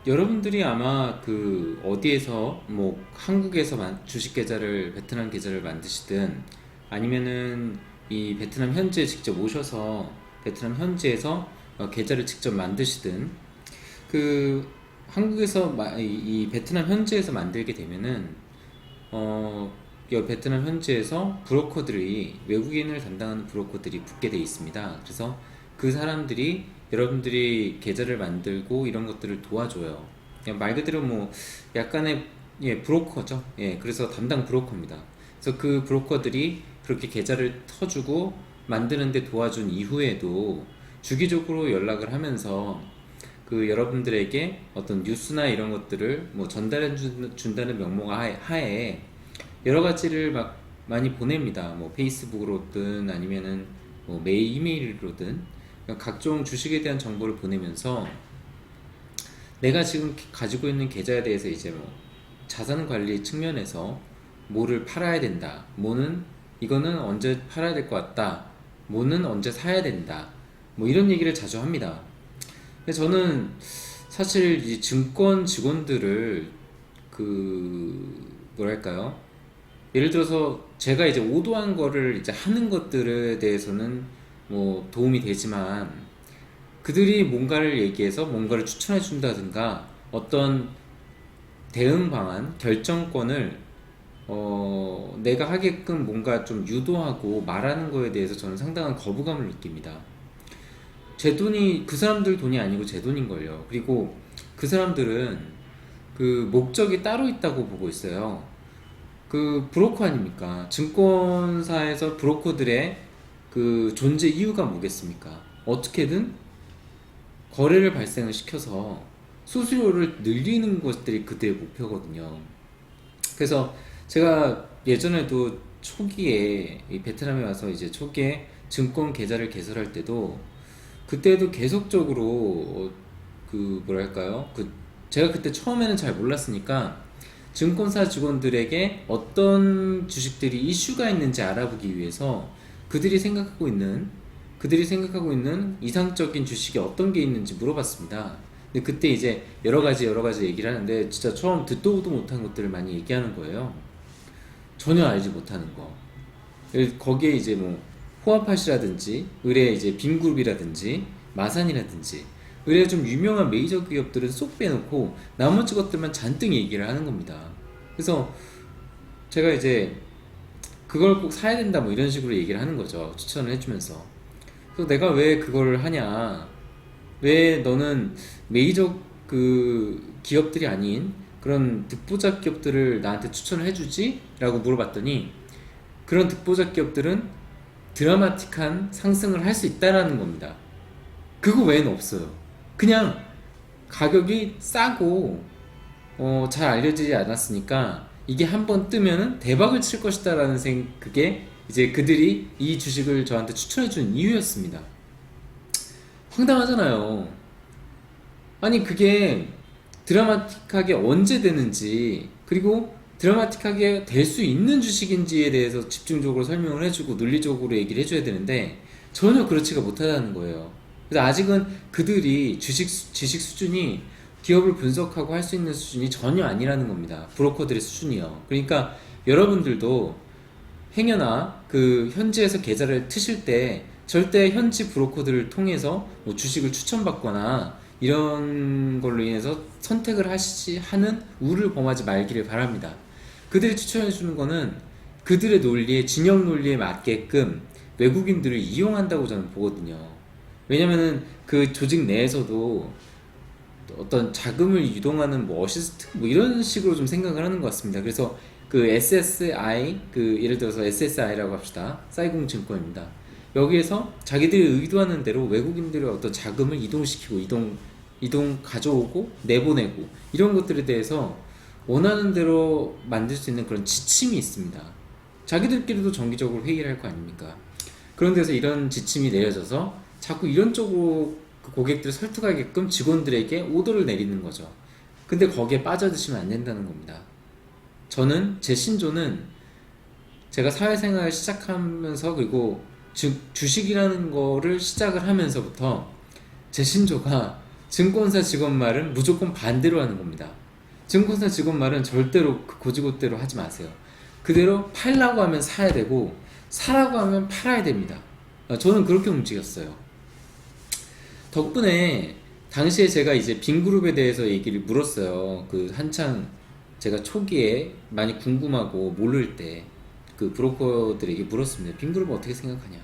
여러분들이 아마 그 어디에서 뭐 한국에서 주식 계좌를 베트남 계좌를 만드시든 아니면은 이 베트남 현지에 직접 오셔서 베트남 현지에서 계좌를 직접 만드시든 그 한국에서 이 베트남 현지에서 만들게 되면은 이 베트남 현지에서 브로커들이 외국인을 담당하는 브로커들이 붙게 돼 있습니다. 그래서 그 사람들이 여러분들이 계좌를 만들고 이런 것들을 도와줘요. 그냥 말 그대로 뭐 약간의 브로커죠. 그래서 담당 브로커입니다. 그래서 그 브로커들이 그렇게 계좌를 터주고 만드는데 도와준 이후에도 주기적으로 연락을 하면서 그 여러분들에게 어떤 뉴스나 이런 것들을 뭐 전달해 준다는 명목 하에 여러 가지를 막 많이 보냅니다. 뭐 페이스북으로든 아니면은 뭐 메일 이메일로든 각종 주식에 대한 정보를 보내면서 내가 지금 가지고 있는 계좌에 대해서 이제 뭐 자산 관리 측면에서 뭐를 팔아야 된다. 뭐는 이거는 언제 팔아야 될 것 같다. 뭐는 언제 사야 된다. 뭐 이런 얘기를 자주 합니다. 근데 저는 사실 이 증권 직원들을 그 뭐랄까요? 예를 들어서 제가 이제 오도한 거를 이제 하는 것들에 대해서는 뭐 도움이 되지만 그들이 뭔가를 얘기해서 뭔가를 추천해 준다든가 어떤 대응 방안, 결정권을 내가 하게끔 뭔가 좀 유도하고 말하는 거에 대해서 저는 상당한 거부감을 느낍니다. 제 돈이 그 사람들 돈이 아니고 제 돈인걸요. 그리고 그 사람들은 그 목적이 따로 있다고 보고 있어요. 그 브로커 아닙니까? 증권사에서 브로커들의 그 존재 이유가 뭐겠습니까? 어떻게든 거래를 발생을 시켜서 수수료를 늘리는 것들이 그들의 목표거든요. 그래서 제가 예전에도 초기에 이 베트남에 와서 이제 초기에 증권 계좌를 개설할 때도 그때도 계속적으로 그 뭐랄까요? 그 제가 그때 처음에는 잘 몰랐으니까 증권사 직원들에게 어떤 주식들이 이슈가 있는지 알아보기 위해서 그들이 생각하고 있는 이상적인 주식이 어떤 게 있는지 물어봤습니다. 근데 그때 이제 여러 가지 얘기를 하는데 진짜 처음 듣도 보도 못한 것들을 많이 얘기하는 거예요. 전혀 알지 못하는 거. 거기에 이제 뭐 호아팟이라든지 의뢰 이제 빔그룹이라든지 마산이라든지 의뢰 좀 유명한 메이저 기업들은 쏙 빼놓고 나머지 것들만 잔뜩 얘기를 하는 겁니다. 그래서 제가 이제 그걸 꼭 사야 된다 뭐 이런 식으로 얘기를 하는 거죠. 추천을 해주면서. 그래서 내가 왜 그걸 하냐? 왜 너는 메이저 그 기업들이 아닌 그런 득보잡 기업들을 나한테 추천을 해주지? 라고 물어봤더니 그런 득보잡 기업들은 드라마틱한 상승을 할 수 있다라는 겁니다. 그거 외에는 없어요. 그냥 가격이 싸고 잘 알려지지 않았으니까 이게 한번 뜨면은 대박을 칠 것이다라는 그게 이제 그들이 이 주식을 저한테 추천해준 이유였습니다. 황당하잖아요. 아니 그게 드라마틱하게 언제 되는지 그리고 드라마틱하게 될 수 있는 주식인지에 대해서 집중적으로 설명을 해주고 논리적으로 얘기를 해줘야 되는데 전혀 그렇지가 못하다는 거예요. 그래서 아직은 그들이 지식 수준이 기업을 분석하고 할 수 있는 수준이 전혀 아니라는 겁니다. 브로커들의 수준이요. 그러니까 여러분들도 행여나 그 현지에서 계좌를 트실 때 절대 현지 브로커들을 통해서 뭐 주식을 추천받거나 이런 걸로 인해서 선택을 하는 우를 범하지 말기를 바랍니다. 그들이 추천해 주는 거는 그들의 논리에 진영 논리에 맞게끔 외국인들을 이용한다고 저는 보거든요. 왜냐면은 그 조직 내에서도 어떤 자금을 유동하는 뭐 어시스트 뭐 이런 식으로 좀 생각을 하는 것 같습니다. 그래서 그 SSI 그 예를 들어서 SSI라고 합시다. 사이공증권입니다. 여기에서 자기들이 의도하는 대로 외국인들의 어떤 자금을 이동시키고 이동 가져오고 내보내고 이런 것들에 대해서 원하는 대로 만들 수 있는 그런 지침이 있습니다. 자기들끼리도 정기적으로 회의를 할 거 아닙니까? 그런 데서 이런 지침이 내려져서 자꾸 이런 쪽으로 그 고객들을 설득하게끔 직원들에게 오더를 내리는 거죠. 근데 거기에 빠져드시면 안 된다는 겁니다. 저는 제 신조는 제가 사회생활을 시작하면서 그리고 주식이라는 거를 시작을 하면서부터 제 신조가 증권사 직원 말은 무조건 반대로 하는 겁니다. 증권사 직원 말은 절대로 그 고지고대로 하지 마세요. 그대로 팔라고 하면 사야 되고 사라고 하면 팔아야 됩니다. 저는 그렇게 움직였어요. 덕분에 당시에 제가 이제 빈그룹에 대해서 얘기를 물었어요. 그 한창 제가 초기에 많이 궁금하고 모를 때 그 브로커들에게 물었습니다. 빈그룹 어떻게 생각하냐.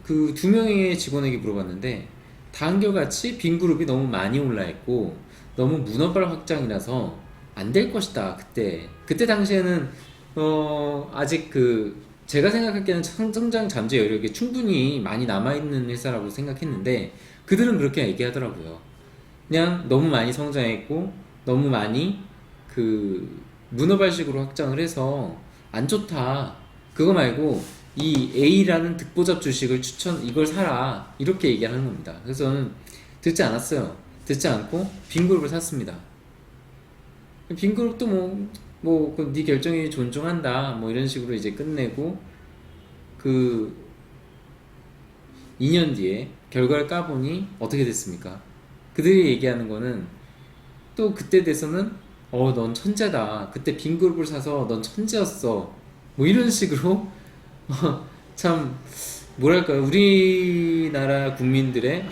그 두 명의 직원에게 물어봤는데 다 한결같이 빈그룹이 너무 많이 올라있고 너무 문어발 확장이라서 안 될 것이다. 그때 당시에는 아직 그 제가 생각하기에는 성장 잠재 여력이 충분히 많이 남아있는 회사라고 생각했는데 그들은 그렇게 얘기하더라고요. 그냥 너무 많이 성장했고 너무 많이 그 문어발식으로 확장을 해서 안 좋다. 그거 말고 이 A라는 득보잡 주식을 이걸 사라. 이렇게 얘기하는 겁니다. 그래서 저는 듣지 않았어요. 듣지 않고 빈그룹을 샀습니다. 빈그룹도 네 결정이 존중한다. 뭐 이런 식으로 이제 끝내고 그 2년 뒤에 결과를 까보니 어떻게 됐습니까? 그들이 얘기하는 거는 또 그때 돼서는 넌 천재다. 그때 빈그룹을 사서 넌 천재였어. 뭐 이런 식으로 참 뭐랄까요. 우리나라 국민들의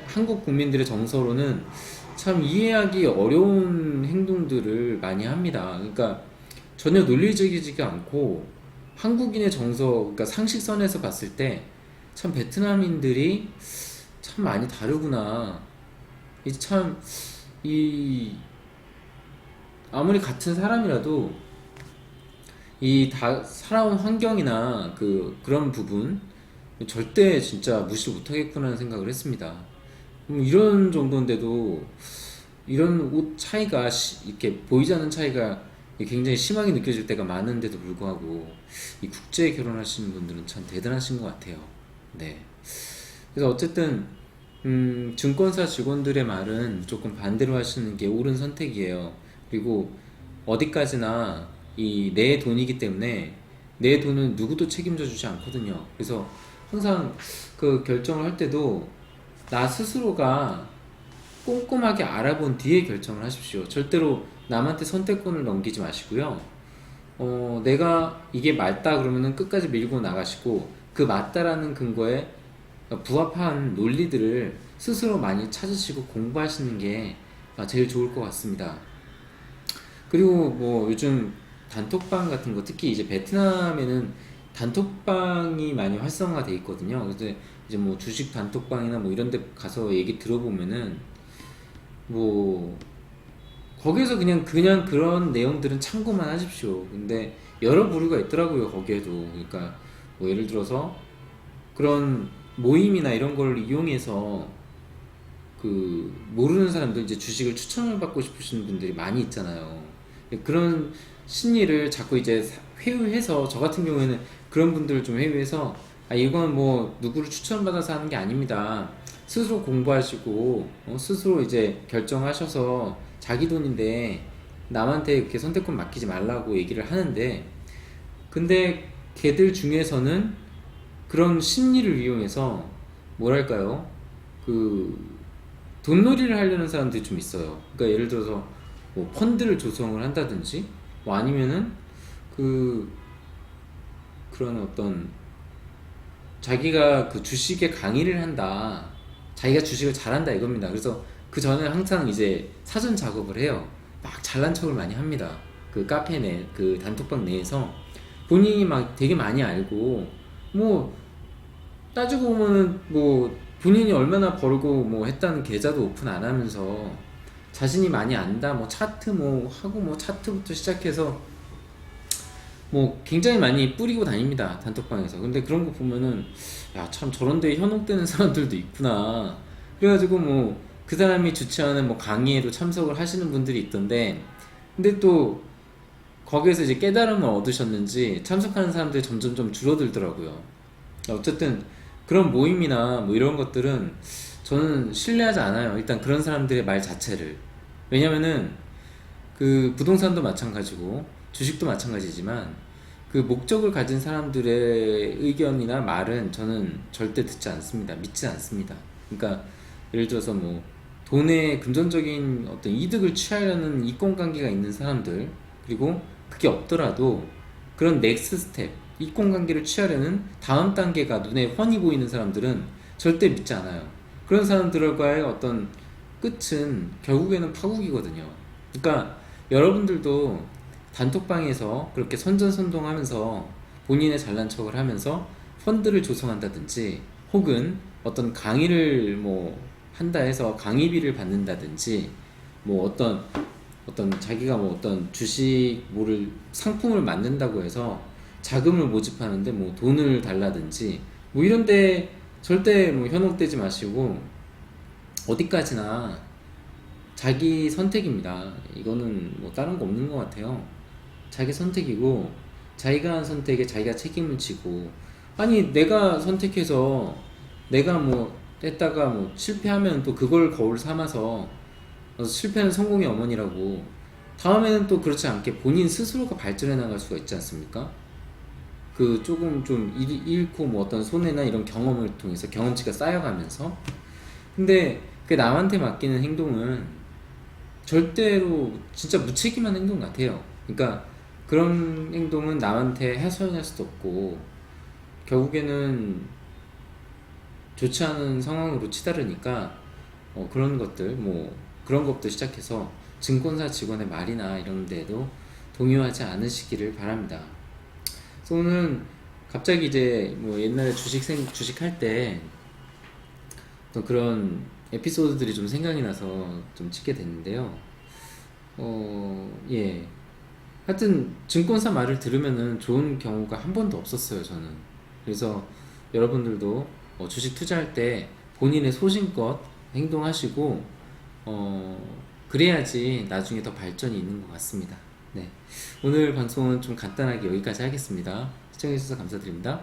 한국 국민들의 정서로는 참 이해하기 어려운 행동들을 많이 합니다. 그러니까 전혀 논리적이지가 않고 한국인의 정서, 그러니까 상식선에서 봤을 때 참 베트남인들이 참 많이 다르구나. 아무리 같은 사람이라도 살아온 환경이나 그런 부분 절대 진짜 무시 못하겠구나 하는 생각을 했습니다. 이런 정도인데도 이런 옷 차이가 이렇게 보이지 않는 차이가 굉장히 심하게 느껴질 때가 많은데도 불구하고 이 국제 결혼하시는 분들은 참 대단하신 것 같아요. 네. 그래서 어쨌든 증권사 직원들의 말은 조금 반대로 하시는 게 옳은 선택이에요. 그리고 어디까지나 내 돈이기 때문에 내 돈은 누구도 책임져 주지 않거든요. 그래서 항상 그 결정을 할 때도 나 스스로가 꼼꼼하게 알아본 뒤에 결정을 하십시오. 절대로 남한테 선택권을 넘기지 마시고요. 내가 이게 맞다 그러면은 끝까지 밀고 나가시고 그 맞다라는 근거에 부합한 논리들을 스스로 많이 찾으시고 공부하시는 게 제일 좋을 것 같습니다. 그리고 뭐 요즘 단톡방 같은 거, 특히 이제 베트남에는 단톡방이 많이 활성화돼 있거든요. 그래서 이제 뭐 주식 단톡방이나 뭐 이런 데 가서 얘기 들어보면은 뭐 거기에서 그냥 그런 내용들은 참고만 하십시오. 근데 여러 부류가 있더라고요. 거기에도. 그러니까 뭐 예를 들어서 그런 모임이나 이런 걸 이용해서 그 모르는 사람들 이제 주식을 추천을 받고 싶으신 분들이 많이 있잖아요. 그런 심리를 자꾸 이제 회유해서, 저 같은 경우에는 그런 분들을 좀 회유해서 이건 뭐 누구를 추천받아서 하는 게 아닙니다. 스스로 공부하시고 스스로 이제 결정하셔서 자기 돈인데 남한테 이렇게 선택권 맡기지 말라고 얘기를 하는데, 근데 걔들 중에서는 그런 심리를 이용해서 뭐랄까요, 그 돈놀이를 하려는 사람들이 좀 있어요. 그러니까 예를 들어서 뭐 펀드를 조성을 한다든지 뭐 아니면은 그런 어떤 자기가 그 주식에 강의를 한다, 자기가 주식을 잘한다 이겁니다. 그래서 그 전에 항상 이제 사전 작업을 해요. 막 잘난 척을 많이 합니다. 그 카페 그 단톡방 내에서 본인이 막 되게 많이 알고, 뭐 따지고 보면은 뭐 본인이 얼마나 벌고 뭐 했다는 계좌도 오픈 안 하면서 자신이 많이 안다, 뭐 차트 뭐 하고, 뭐 차트부터 시작해서 뭐 굉장히 많이 뿌리고 다닙니다, 단톡방에서. 근데 그런 거 보면은 참 저런 데 현혹되는 사람들도 있구나. 그래가지고 뭐 그 사람이 주최하는 뭐 강의에도 참석을 하시는 분들이 있던데, 근데 또 거기에서 이제 깨달음을 얻으셨는지 참석하는 사람들이 점점 좀 줄어들더라고요. 어쨌든 그런 모임이나 뭐 이런 것들은 저는 신뢰하지 않아요. 일단 그런 사람들의 말 자체를. 왜냐면은 그 부동산도 마찬가지고 주식도 마찬가지지만 그 목적을 가진 사람들의 의견이나 말은 저는 절대 듣지 않습니다. 믿지 않습니다. 그러니까 예를 들어서 뭐 돈의 금전적인 어떤 이득을 취하려는 이권관계가 있는 사람들, 그리고 그게 없더라도 그런 넥스트 스텝, 이권관계를 취하려는 다음 단계가 눈에 훤히 보이는 사람들은 절대 믿지 않아요. 그런 사람들과의 어떤 끝은 결국에는 파국이거든요. 그러니까 여러분들도 단톡방에서 그렇게 선전선동하면서 본인의 잘난 척을 하면서 펀드를 조성한다든지, 혹은 어떤 강의를 뭐 한다 해서 강의비를 받는다든지, 뭐 어떤 자기가 뭐 어떤 주식 뭐를 상품을 만든다고 해서 자금을 모집하는데 뭐 돈을 달라든지, 뭐 이런데 절대 뭐 현혹되지 마시고, 어디까지나 자기 선택입니다. 이거는 뭐 다른 거 없는 것 같아요. 자기 선택이고, 자기가 한 선택에 자기가 책임을 지고, 아니 내가 선택해서 내가 뭐 했다가 뭐 실패하면 또 그걸 거울 삼아서 실패는 성공의 어머니라고, 다음에는 또 그렇지 않게 본인 스스로가 발전해 나갈 수가 있지 않습니까? 그 조금 좀 잃고 뭐 어떤 손해나 이런 경험을 통해서 경험치가 쌓여가면서. 근데 그 남한테 맡기는 행동은 절대로 진짜 무책임한 행동 같아요. 그러니까 그런 행동은 남한테 하소연할 수도 없고, 결국에는 좋지 않은 상황으로 치달으니까, 그런 것들 뭐 그런 것부터 시작해서 증권사 직원의 말이나 이런 데도 동요하지 않으시기를 바랍니다. 그래서 오늘 갑자기 이제 뭐 옛날에 주식 할 때 어떤 그런 에피소드들이 좀 생각이 나서 좀 찍게 됐는데요. 예. 하여튼 증권사 말을 들으면은 좋은 경우가 한 번도 없었어요, 저는. 그래서 여러분들도 주식 투자할 때 본인의 소신껏 행동하시고, 그래야지 나중에 더 발전이 있는 것 같습니다. 네. 오늘 방송은 좀 간단하게 여기까지 하겠습니다. 시청해주셔서 감사드립니다.